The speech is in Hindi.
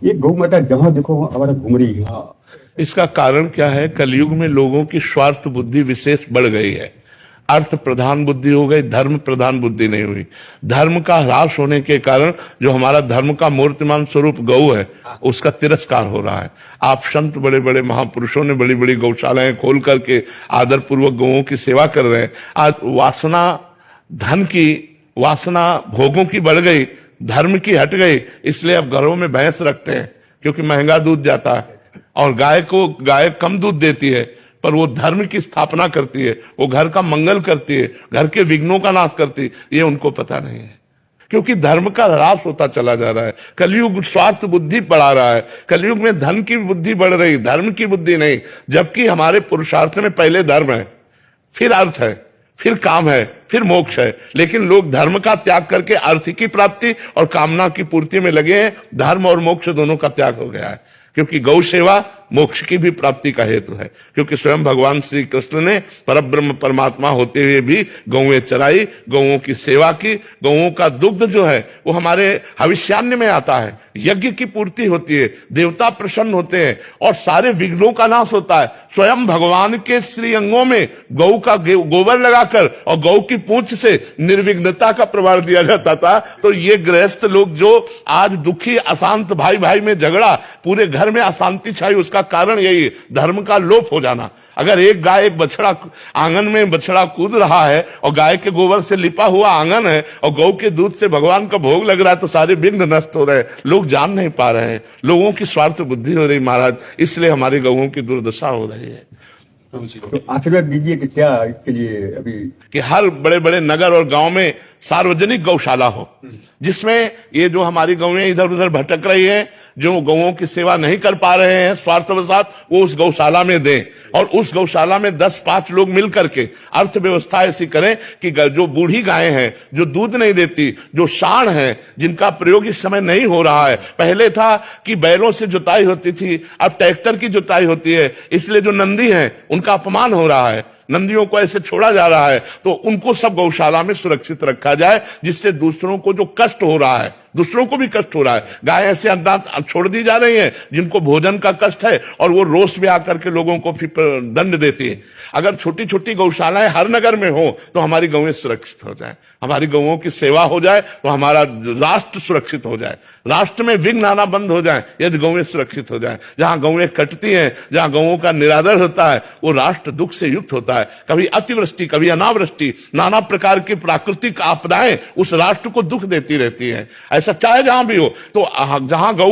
ये गौ माता जहां देखो हमारा घूम रही है। इसका कारण क्या है? कलयुग में लोगों की स्वार्थ बुद्धि विशेष बढ़ गई है। अर्थ प्रधान बुद्धि हो गई, धर्म प्रधान बुद्धि नहीं हुई। धर्म का ह्रास होने के कारण जो हमारा धर्म का मूर्तिमान स्वरूप गौ है, उसका तिरस्कार हो रहा है। आप संत बड़े बड़े महापुरुषों ने बड़ी बड़ी गौशालाएं खोल करके आदर पूर्वक गौओं की सेवा कर रहे हैं। आज वासना, धन की वासना, भोगों की बढ़ गई, धर्म की हट गई, इसलिए अब घरों में भैंस रखते हैं क्योंकि महंगा दूध जाता है। और गाय कम दूध देती है, पर वो धर्म की स्थापना करती है, वो घर का मंगल करती है, घर के विघ्नों का नाश करती है, ये उनको पता नहीं है। क्योंकि धर्म का ह्रास होता चला जा रहा है। कलयुग स्वार्थ बुद्धि बढ़ा रहा है। कलयुग में धन की बुद्धि बढ़ रही, धर्म की बुद्धि नहीं। जबकि हमारे पुरुषार्थ में पहले धर्म है, फिर अर्थ है, फिर काम है, फिर मोक्ष है। लेकिन लोग धर्म का त्याग करके अर्थ की प्राप्ति और कामना की पूर्ति में लगे हैं। धर्म और मोक्ष दोनों का त्याग हो गया है, क्योंकि गौ सेवा मोक्ष की भी प्राप्ति का हेतु है। क्योंकि स्वयं भगवान श्री कृष्ण ने परब्रह्म परमात्मा होते हुए भी गौएं चराई, गौओं की सेवा की। गौओं का दुग्ध जो है वो हमारे हविष्यान्न में आता है, यज्ञ की पूर्ति होती है, देवता प्रसन्न होते हैं और सारे विघ्नों का नाश होता है। स्वयं भगवान के श्री अंगों में गौ का गोबर लगाकर और गौ की पूंछ से निर्विघ्नता का प्रमाण दिया जाता था। तो ये गृहस्थ लोग जो आज दुखी अशांत, भाई भाई में झगड़ा, पूरे घर में अशांति छाई, उसका कारण यही है, धर्म का लोप हो जाना। अगर एक गाय, एक बछड़ा, आंगन में बछड़ा कूद रहा है और गाय के गोबर से लिपा हुआ आंगन है और गौ के दूध से भगवान का भोग लग रहा है, तो सारे विघ्न नष्ट हो रहे हैं। लोग जान नहीं पा रहे हैं, लोगों की स्वार्थ बुद्धि हो रही महाराज, इसलिए हमारी गौओं की दुर्दशा हो रही है। तो आशीर्वाद दीजिए कि क्या इसके लिए अभी कि हर बड़े बड़े नगर और गांव में सार्वजनिक गौशाला हो, जिसमें ये जो हमारी गौएं इधर उधर भटक रही है, जो गौओं की सेवा नहीं कर पा रहे हैं स्वार्थवशात, वो उस गौशाला में दें। और उस गौशाला में 10-5 लोग मिल करके अर्थव्यवस्था ऐसी करें कि जो बूढ़ी गायें हैं, जो दूध नहीं देती, जो साँड़ है, जिनका प्रयोग इस समय नहीं हो रहा है। पहले था कि बैलों से जुताई होती थी, अब ट्रैक्टर की जुताई होती है, इसलिए जो नंदी हैं उनका अपमान हो रहा है, नंदियों को ऐसे छोड़ा जा रहा है। तो उनको सब गौशाला में सुरक्षित रखा जाए, जिससे दूसरों को जो कष्ट हो रहा है, दूसरों को भी कष्ट हो रहा है। गाय ऐसे अनाथ छोड़ दी जा रही हैं जिनको भोजन का कष्ट है, और वो रोष में आकर के लोगों को फिर दंड देती है। अगर छोटी छोटी गौशालाएं हर नगर में हो तो हमारी गौएं सुरक्षित हो जाए, हमारी गौओं की सेवा हो जाए, तो हमारा राष्ट्र सुरक्षित हो जाए, राष्ट्र में विघ्न आना बंद हो जाए यदि गौएं सुरक्षित हो जाए। जहां गौएं कटती हैं, जहां गौओं का निरादर होता है, वो राष्ट्र दुख से युक्त होता है। कभी अतिवृष्टि, कभी अनावृष्टि, नाना प्रकार की प्राकृतिक आपदाएं उस राष्ट्र को दुख देती रहती है। ऐसा चाहे जहां भी हो। तो जहां गौ